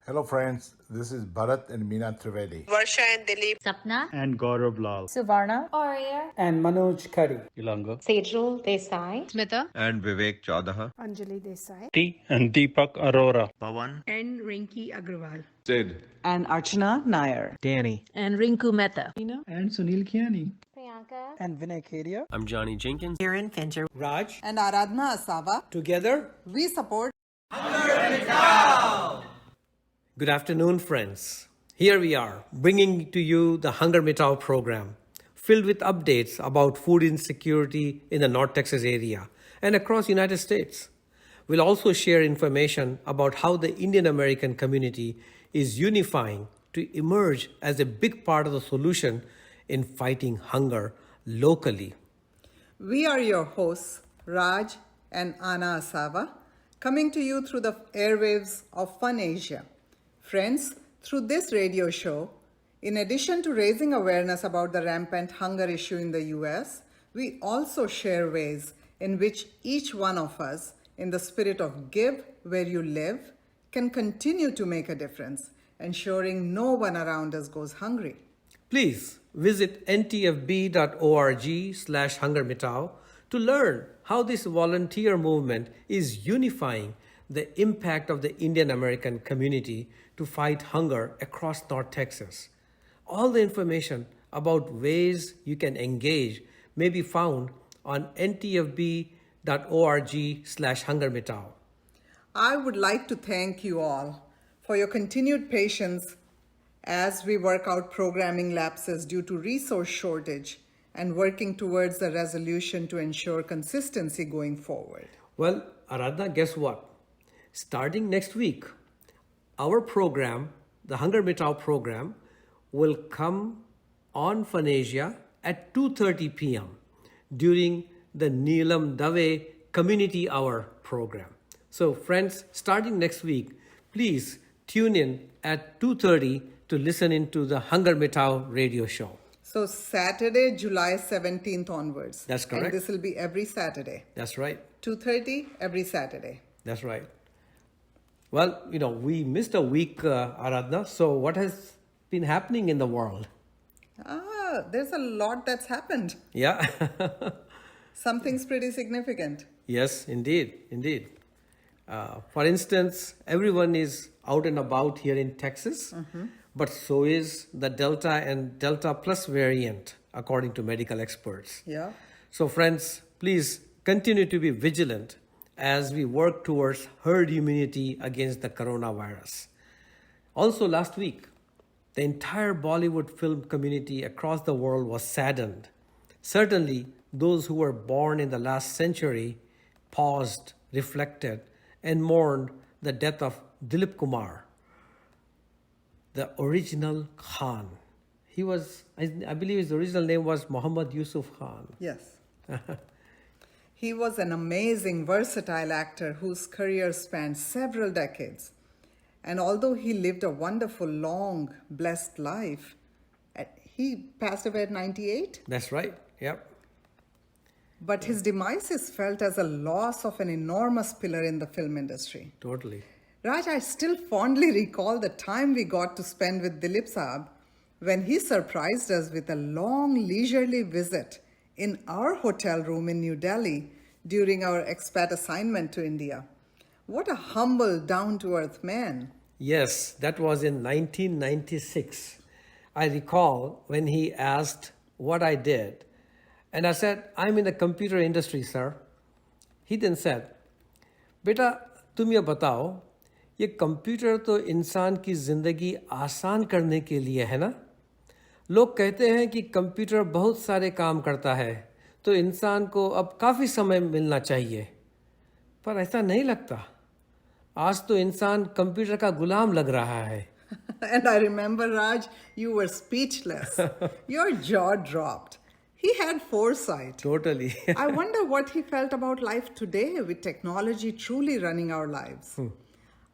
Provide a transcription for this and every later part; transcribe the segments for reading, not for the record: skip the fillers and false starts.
Hello friends, this is Bharat and Meena Trivedi. Varsha and Dilip. Sapna and Gaurav Lal. Suvarna, Arya, and Manoj Khari. Ilanga. Sejal Desai, Smita and Vivek Chaudaha. Anjali Desai, T and Deepak Arora. Pawan. and Rinki Agrawal. Sid. And Archana Nair. Danny. and Rinku Mehta. And Sunil Kiani. Priyanka, And Vinay Kedia. I'm Johnny Jenkins. Karen Fincher. Raj. and Aradhna Asava. Together, We support. Good afternoon, friends. Here we are, bringing to you the HungerMitao program, filled with updates about food insecurity in the North Texas area and across United States. We'll also share information about how the Indian American community is unifying to emerge as a big part of the solution in fighting hunger locally. We are your hosts, Raj and Anna Asava, coming to you through the airwaves of Fun Asia. Friends, through this radio show, in addition to raising awareness about the rampant hunger issue in the US, we also share ways in which each one of us, in the spirit of give where you live, can continue to make a difference, ensuring no one around us goes hungry. Please visit ntfb.org/HungerMitao to learn how this volunteer movement is unifying the impact of the Indian American community to fight hunger across North Texas. All the information about ways you can engage may be found on ntfb.org/HungerMitao. I would like to thank you all for your continued patience as we work out programming lapses due to resource shortage and working towards a resolution to ensure consistency going forward. Well, Aradhna, guess what? Starting next week, our program, the HungerMitao program, will come on Fanasia at 2:30 p.m. during the Neelam Dave Community Hour program. So friends, starting next week, please tune in at 2:30 to listen into the HungerMitao radio show. So Saturday, July 17th onwards. That's correct. And this will be every Saturday. That's right. 2:30 every Saturday. That's right. Well, we missed a week, Aradhna. So what has been happening in the world? There's a lot that's happened. Yeah. Something's pretty significant. Yes, indeed. For instance, everyone is out and about here in Texas, but so is the Delta and Delta Plus variant, according to medical experts. Yeah. So friends, please continue to be vigilant as we work towards herd immunity against the coronavirus. Also last week, the entire Bollywood film community across the world was saddened. Certainly, those who were born in the last century paused, reflected, and mourned the death of Dilip Kumar, the original Khan. He was, I believe his original name was Muhammad Yusuf Khan. Yes. He was an amazing, versatile actor whose career spanned several decades. And although he lived a wonderful, long, blessed life, he passed away at 98. That's right. Yep. But his demise is felt as a loss of an enormous pillar in the film industry. Totally. Raj, I still fondly recall the time we got to spend with Dilip Saab when he surprised us with a long, leisurely visit in our hotel room in New Delhi during our expat assignment to India. What a humble, down-to-earth man. Yes, that was in 1996. I recall when he asked what I did. And I said, I'm in the computer industry, sir. He then said, बेटा तुम ये बताओ, ये computer तो इंसान की जिंदगी आसान करने के लिए है ना? लोग कहते हैं कि कंप्यूटर बहुत सारे काम करता है, तो इंसान को अब काफ़ी समय मिलना चाहिए. पर ऐसा नहीं लगता. आज तो इंसान कंप्यूटर का गुलाम लग रहा है. And I remember, Raj, you were speechless. Your jaw dropped. He had foresight. Totally. I wonder what he felt about life today with technology truly running our lives.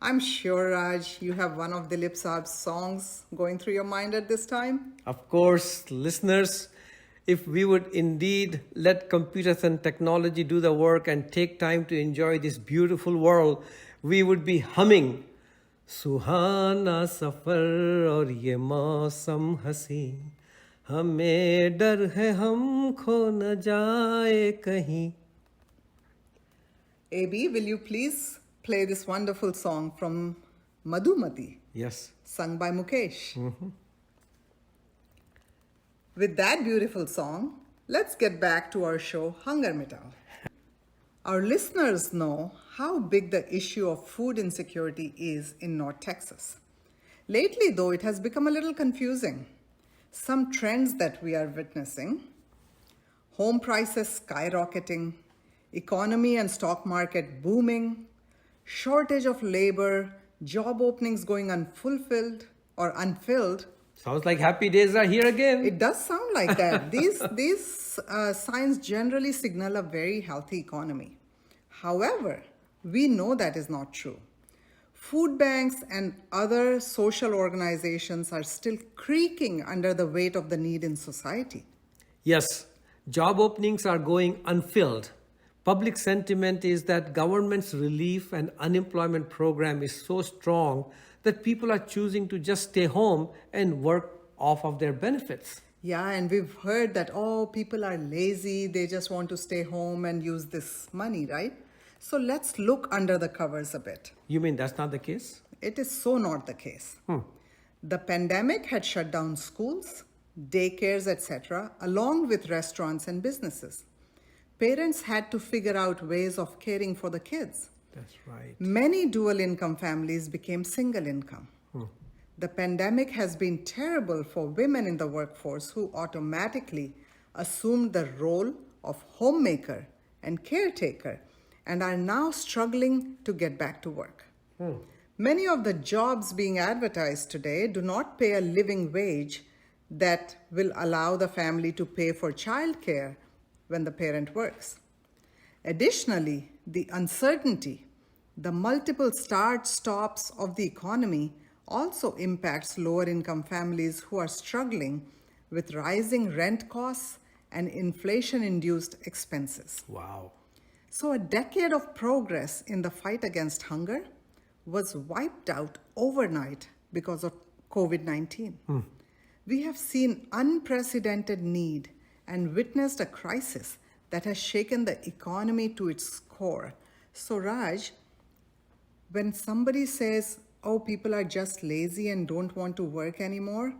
I'm sure, Raj, you have one of Dilip Saab's songs going through your mind at this time. Of course, listeners, if we would indeed let computers and technology do the work and take time to enjoy this beautiful world, we would be humming सुहाना सफर और ये मौसम हसी हमें डर है हम खो न जाए कहीं. AB, will you please play this wonderful song from Madhumati, Yes. sung by Mukesh? With that beautiful song, let's get back to our show, Hunger Mitao. Our listeners know how big the issue of food insecurity is in North Texas. Lately, though, it has become a little confusing. Some trends that we are witnessing: home prices skyrocketing, economy and stock market booming, shortage of labor, job openings going unfulfilled or unfilled. Sounds like happy days are here again. It does sound like that. These signs generally signal a very healthy economy. However, we know that is not true. Food banks and other social organizations are still creaking under the weight of the need in society. Yes, job openings are going unfilled. Public sentiment is that government's relief and unemployment program is so strong that people are choosing to just stay home and work off of their benefits. Yeah, and we've heard that, oh, people are lazy, they just want to stay home and use this money, right? So let's look under the covers a bit. You mean that's not the case? It is so not the case. The pandemic had shut down schools, daycares, etc., along with restaurants and businesses. Parents had to figure out ways of caring for the kids. That's right. Many dual income families became single income. The pandemic has been terrible for women in the workforce who automatically assumed the role of homemaker and caretaker and are now struggling to get back to work. Many of the jobs being advertised today do not pay a living wage that will allow the family to pay for childcare when the parent works. Additionally, the uncertainty, the multiple start-stops of the economy also impacts lower income families who are struggling with rising rent costs and inflation-induced expenses. Wow. So a decade of progress in the fight against hunger was wiped out overnight because of COVID-19. We have seen unprecedented need and witnessed a crisis that has shaken the economy to its core. So Raj, when somebody says, oh, people are just lazy and don't want to work anymore,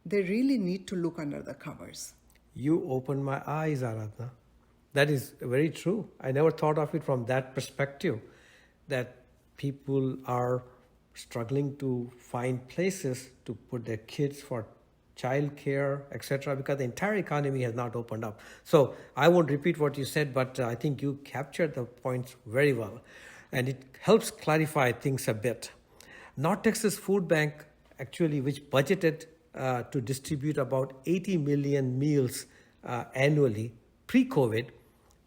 they really need to look under the covers. You opened my eyes, Aradhna. That is very true. I never thought of it from that perspective, that people are struggling to find places to put their kids for childcare, etc., because the entire economy has not opened up. So I won't repeat what you said, but I think you captured the points very well. And it helps clarify things a bit. North Texas Food Bank, actually, which budgeted to distribute about 80 million meals annually pre-COVID,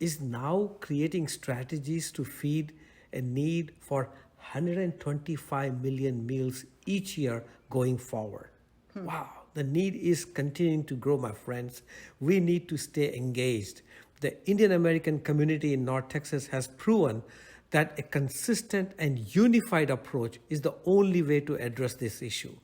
is now creating strategies to feed a need for 125 million meals each year going forward. Wow, the need is continuing to grow, my friends. We need to stay engaged. The Indian American community in North Texas has proven that a consistent and unified approach is the only way to address this issue.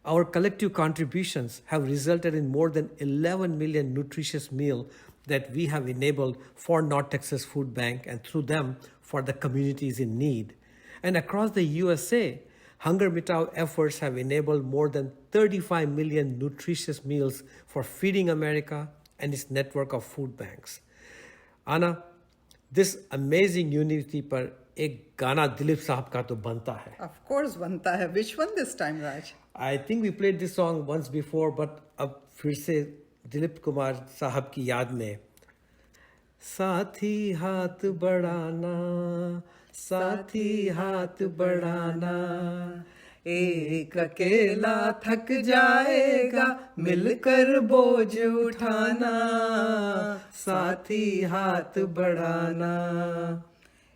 Our collective contributions have resulted in more than 11 million nutritious meals that we have enabled for North Texas Food Bank and through them for the communities in need. And across the USA, HungerMitao efforts have enabled more than 35 million nutritious meals for Feeding America and its network of food banks. Anna, this amazing unity पर एक गाना दिलीप साहब का तो बनता है. Of course, banta hai. Which one this time, Raj? I think we played this song once before, but अब फिर से दिलीप कुमार साहब की याद में. साथी हाथ बढ़ाना, साथी हाथ बढ़ाना, एक अकेला थक जाएगा, मिलकर बोझ उठाना, साथी हाथ बढ़ाना.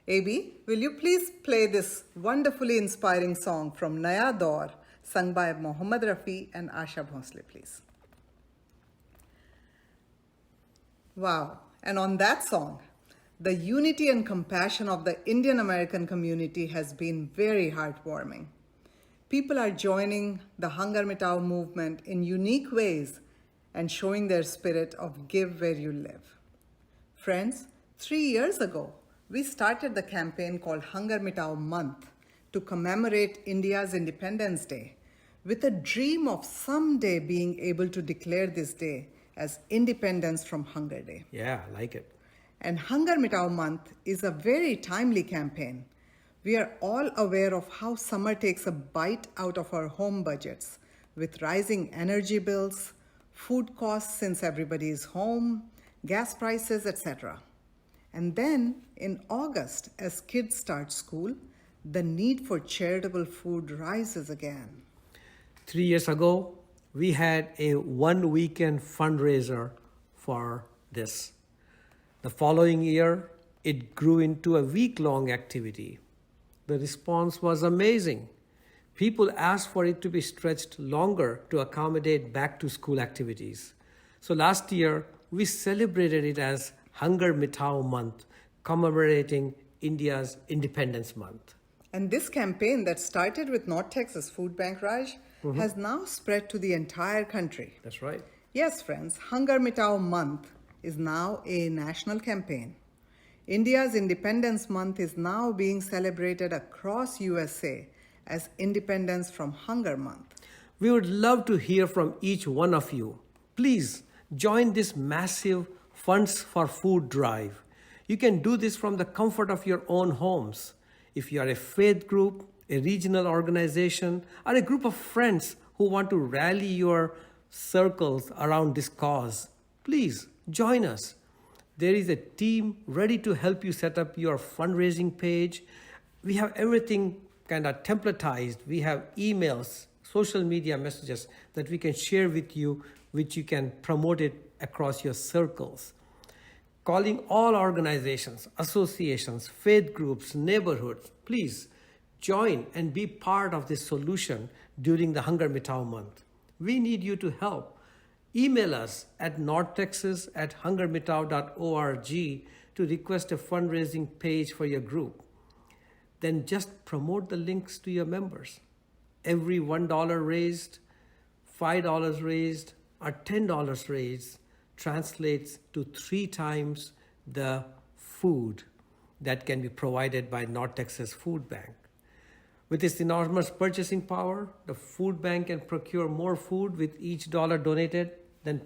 AB, will you please play this wonderfully inspiring song from Naya Daur, sung by Mohammad Rafi and Asha Bhonsle, please? Wow. And on that song, the unity and compassion of the Indian American community has been very heartwarming. people are joining the HungerMitao movement in unique ways and showing their spirit of give where you live. Friends, 3 years ago, we started the campaign called HungerMitao Month to commemorate India's Independence Day with a dream of someday being able to declare this day as Independence from Hunger Day. Yeah, I like it. And HungerMitao Month is a very timely campaign. We are all aware of how summer takes a bite out of our home budgets with rising energy bills, food costs since everybody is home, gas prices, etc. And then in August, as kids start school, the need for charitable food rises again. 3 years ago, we had a one weekend fundraiser for this. The following year, it grew into a week-long activity. The response was amazing. People asked for it to be stretched longer to accommodate back-to-school activities. So last year, we celebrated it as HungerMitao Month, commemorating India's Independence Month. And this campaign that started with North Texas Food Bank, Raj, has now spread to the entire country. That's right. Yes, friends, HungerMitao Month is now a national campaign. India's Independence Month is now being celebrated across USA as Independence from Hunger Month. We would love to hear from each one of you. Please join this massive Funds for Food drive. You can do this from the comfort of your own homes. If you are a faith group, a regional organization, or a group of friends who want to rally your circles around this cause, please join us. There is a team ready to help you set up your fundraising page. We have everything kind of templatized. We have emails, social media messages that we can share with you, which you can promote it across your circles. Calling all organizations, associations, faith groups, neighborhoods, please join and be part of this solution during the HungerMitao Month. We need you to help. Email us at northtexas@hungermitao.org to request a fundraising page for your group. Then just promote the links to your members. Every $1 raised, $5 raised, or $10 raised translates to 3 times the food that can be provided by North Texas Food Bank. With its enormous purchasing power, the food bank can procure more food with each dollar donated than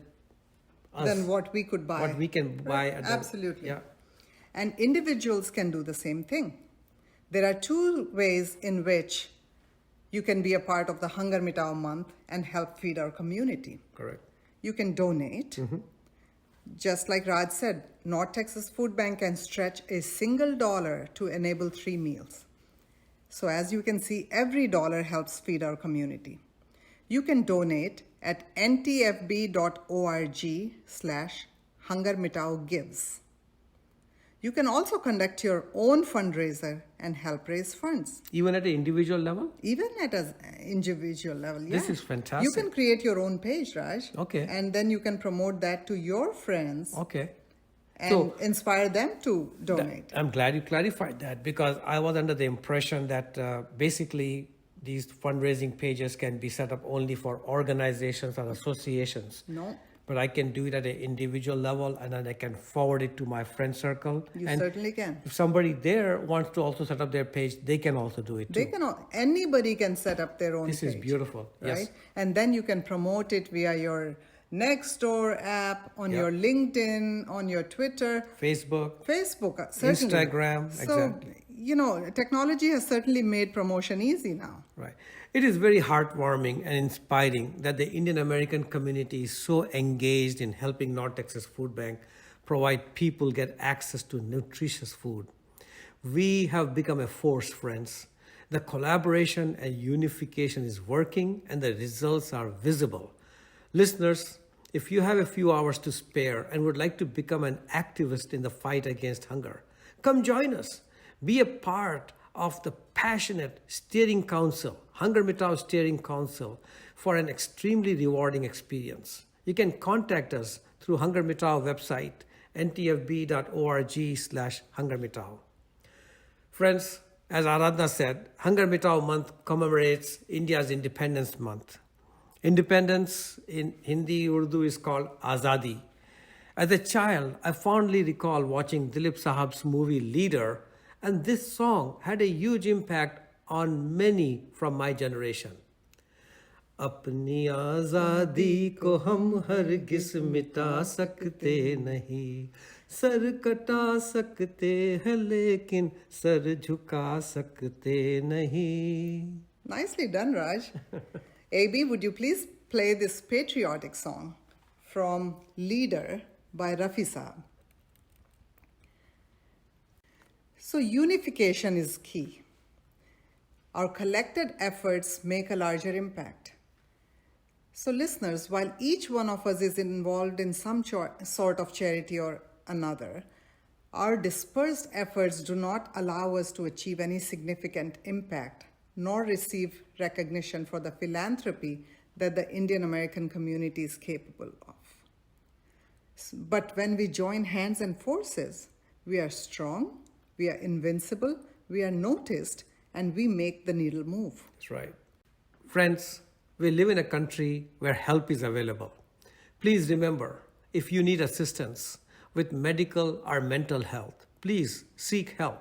us. Than what we could buy. What we can buy. At Absolutely. Yeah. And individuals can do the same thing. There are 2 ways in which you can be a part of the HungerMitao Month and help feed our community. Correct. You can donate. Just like Raj said, North Texas Food Bank can stretch a single dollar to enable 3 meals. So as you can see, every dollar helps feed our community. You can donate at ntfb.org/HungerMitao You can also conduct your own fundraiser and help raise funds. Even at an individual level? Even at an individual level, yeah. This is fantastic. You can create your own page, Raj. Okay. And then you can promote that to your friends. Okay. And inspire them to donate. I'm glad you clarified that, because I was under the impression that basically these fundraising pages can be set up only for organizations or associations. No. But I can do it at an individual level, and then I can forward it to my friend circle. You and certainly can. If somebody there wants to also set up their page, they can also do it too. Anybody can set up their own This page. is beautiful. Right? Yes. And then you can promote it via your Nextdoor app, on your LinkedIn, on your Twitter. Facebook, certainly. Instagram, So, exactly. technology has certainly made promotion easy now. Right. It is very heartwarming and inspiring that the Indian American community is so engaged in helping North Texas Food Bank provide people get access to nutritious food. We have become a force, friends. The collaboration and unification is working, and the results are visible. Listeners, if you have a few hours to spare and would like to become an activist in the fight against hunger, come join us. Be a part of the passionate steering council, HungerMitao Steering Council, for an extremely rewarding experience. You can contact us through HungerMitao website, ntfb.org/HungerMitao. Friends, As Aradhana said, HungerMitao month commemorates India's Independence Month. Independence in Hindi, Urdu is called Azadi. As a child, I fondly recall watching Dilip Sahab's movie Leader, and this song had a huge impact on many from my generation. अपनी आज़ादी को हम हरगिज़ मिटा सकते नहीं sir कटा सकते हैं लेकिन सर झुका सकते नहीं. Nicely done, Raj. AB, would you please play this patriotic song from Leader by Rafi Saab? So unification is key. Our collected efforts make a larger impact. So listeners, while each one of us is involved in some sort of charity or another, our dispersed efforts do not allow us to achieve any significant impact nor receive recognition for the philanthropy that the Indian American community is capable of. But when we join hands and forces, we are strong, we are invincible, we are noticed, and we make the needle move. That's right. Friends, we live in a country where help is available. Please remember, if you need assistance with medical or mental health, please seek help.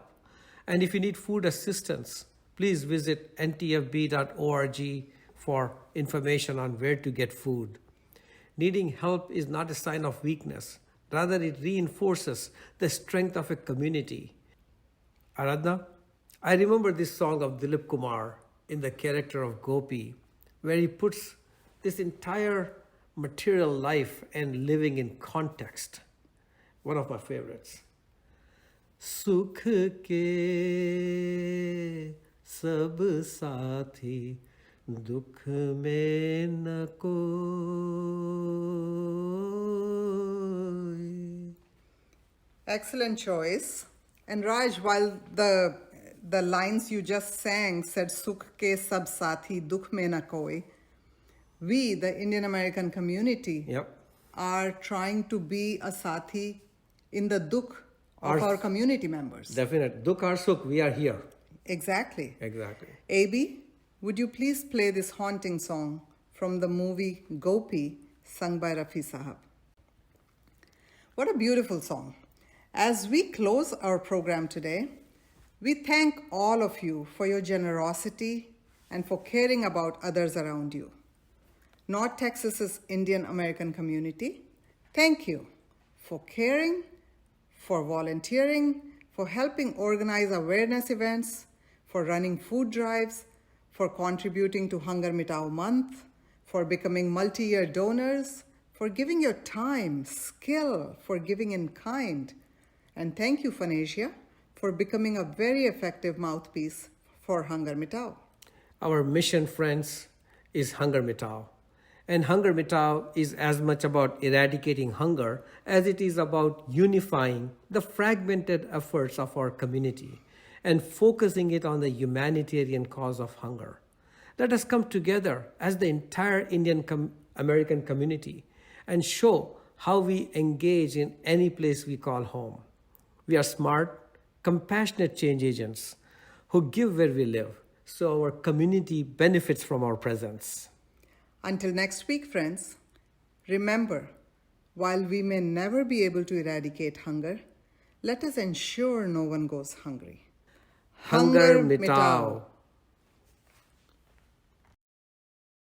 And if you need food assistance, please visit ntfb.org for information on where to get food. Needing help is not a sign of weakness. Rather, it reinforces the strength of a community. Aradhana, I remember this song of Dilip Kumar in the character of Gopi, where he puts this entire material life and living in context. One of my favorites. Sukh ke sab saathi, dukh mein na koi. Excellent choice. And Raj, while the lines you just sang said Sukh ke sab saathi, dukh mein na koi, we, the Indian American community, are trying to be a saathi in the dukh of our community members. Definitely. Dukh or sukh, we are here. Exactly. Exactly. AB, would you please play this haunting song from the movie Gopi, sung by Rafi Sahab? What a beautiful song. As we close our program today, we thank all of you for your generosity and for caring about others around you. North Texas's Indian American community, thank you for caring, for volunteering, for helping organize awareness events, for running food drives, for contributing to HungerMitao Month, for becoming multi-year donors, for giving your time, skill, for giving in kind. And thank you, Fanasia, for becoming a very effective mouthpiece for HungerMitao. Our mission, friends, is HungerMitao. And HungerMitao is as much about eradicating hunger as it is about unifying the fragmented efforts of our community and focusing it on the humanitarian cause of hunger. Let us come together as the entire Indian American community and show how we engage in any place we call home. We are smart, compassionate change agents who give where we live, so our community benefits from our presence. Until next week, friends, remember, while we may never be able to eradicate hunger, let us ensure no one goes hungry. HungerMitao.